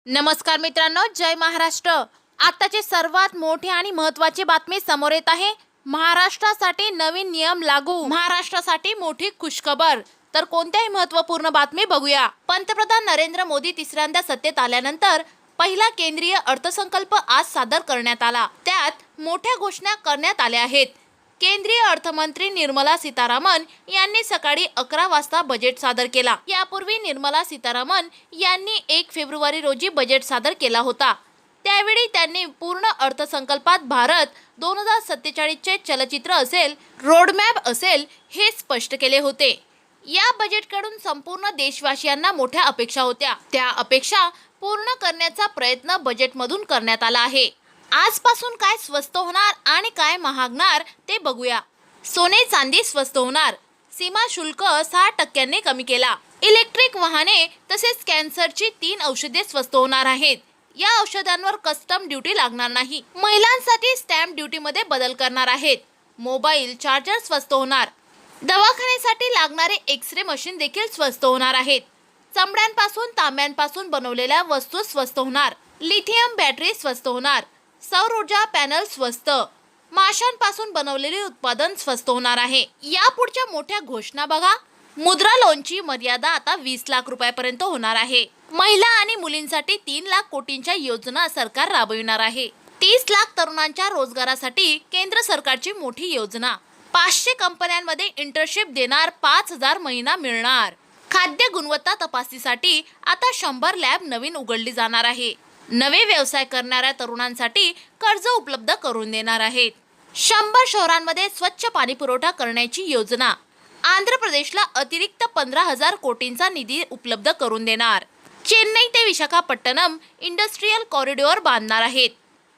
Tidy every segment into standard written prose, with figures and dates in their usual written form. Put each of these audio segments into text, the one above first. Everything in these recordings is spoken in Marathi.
नमस्कार मित्रांनो, जय महाराष्ट्र। आताचे सर्वात मोठे आणि महत्त्वाची बातमी समोर येत आहे। महाराष्ट्रासाठी नवीन नियम लागू, महाराष्ट्रासाठी मोठी खुशखबर। तर कोणत्याही महत्त्वपूर्ण बातमी बघूया। पंतप्रधान नरेंद्र मोदी तिसऱ्यांदा सत्तेत आल्यानंतर पहिला केंद्रीय अर्थसंकल्प आज सादर करण्यात आला। त्यात मोठ्या घोषणा करण्यात आल्या आहेत। केंद्रीय अर्थमंत्री निर्मला सीतारामन यांनी सकाळी 11 वाजता बजेट सादर केला। यापूर्वी निर्मला सीतारामन यांनी 1 फेब्रुवारी रोजी बजेट सादर केला होता। त्यावेळी त्यांनी पूर्ण अर्थसंकल्पात भारत 2047 चे चलचित्र असेल, रोडमॅप असेल हे स्पष्ट केले होते। या बजेटकडून संपूर्ण देशवासियांना मोठ्या अपेक्षा होत्या। त्या अपेक्षा पूर्ण करण्याचा प्रयत्न बजेटमधून करण्यात आला आहे। आजपासून काय स्वस्त होणार आणि काय महागणार ते बघूया। सोने चांदी स्वस्त होणार, सीमा शुल्क 6% कमी केला। इलेक्ट्रिक वाहने तसेच कॅन्सरची 3 औषधे स्वस्त होणार आहेत। या औषधांवर कस्टम ड्युटी लागणार नाही। महिलांसाठी स्टॅम्प ड्युटीमध्ये बदल करणार आहेत। मोबाईल चार्जर स्वस्त होणार। दवाखान्यासाठी लागणारे एक्स-रे मशीन देखील स्वस्त होणार आहेत। चामड्यांपासून तांब्यांपासून बनवलेल्या वस्तू स्वस्त होणार। लिथियम बॅटरी स्वस्त होणार। सौर ऊर्जा पॅनल स्वस्त, माशांपासून बनवलेले उत्पादन स्वस्त होणार आहे। या पुढच्या मोठ्या घोषणा बघा। मुद्रा लोनची मर्यादा आता 20 लाख रुपयापर्यंत होणार आहे। महिला आणि मुलींसाठी 3 लाख कोटींच्या योजना सरकार राबविणार आहे। 30 लाख तरुणांच्या रोजगारासाठी केंद्र सरकारची मोठी योजना। 500 कंपन्यांमध्ये इंटर्नशिप देणार, 5,000 महिना मिळणार। खाद्य गुणवत्ता तपासणीसाठी आता 100 लॅब नवीन उघडली जाणार आहे। नवे व्यवसाय करणाऱ्या तरुणांसाठी कर्ज उपलब्ध करून देणार आहेत। 100 शहरांमध्ये स्वच्छ पाणी पुरवठा करण्याची योजना। आंध्र प्रदेशला अतिरिक्त 15,000 कोटींचा निधी उपलब्ध करून देणार। चेन्नई ते विशाखापट्टणम इंडस्ट्रियल कॉरिडॉर बांधणार आहेत।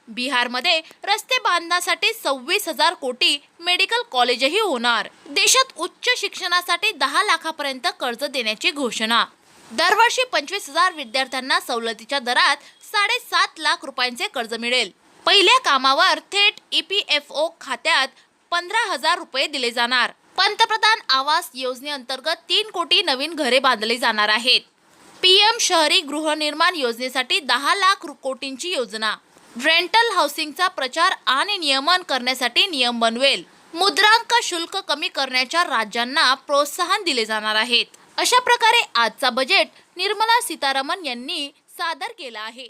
बिहारमध्ये रस्ते बांधण्यासाठी 26,000 कोटी, मेडिकल कॉलेजही होणार। देशात उच्च शिक्षणासाठी 10 लाखापर्यंत कर्ज देण्याची घोषणा। दरवर्षी 25,000 विद्यार्थ्यांना सवलतीच्या दरात 7.5 लाख रुपयांचे कर्ज मिळेल। पहिल्या कामावर थेट EPFO खात्यात 15,000 रुपये दिले जाणार। पंतप्रधान आवास योजनेअंतर्गत 3 कोटी नवीन घरे बांधली जाणार आहेत। PM शहरी गृहनिर्माण योजनेसाठी 10 लाख कोटींची योजना। रेंटल हाऊसिंगचा प्रचार आणि नियमन करण्यासाठी नियम बनवेल। मुद्रांक शुल्क कमी करण्याच्या राज्यांना प्रोत्साहन दिले जाणार आहेत। अशा प्रकारे आजचा बजेट निर्मला सीतारामन यांनी सादर केला आहे।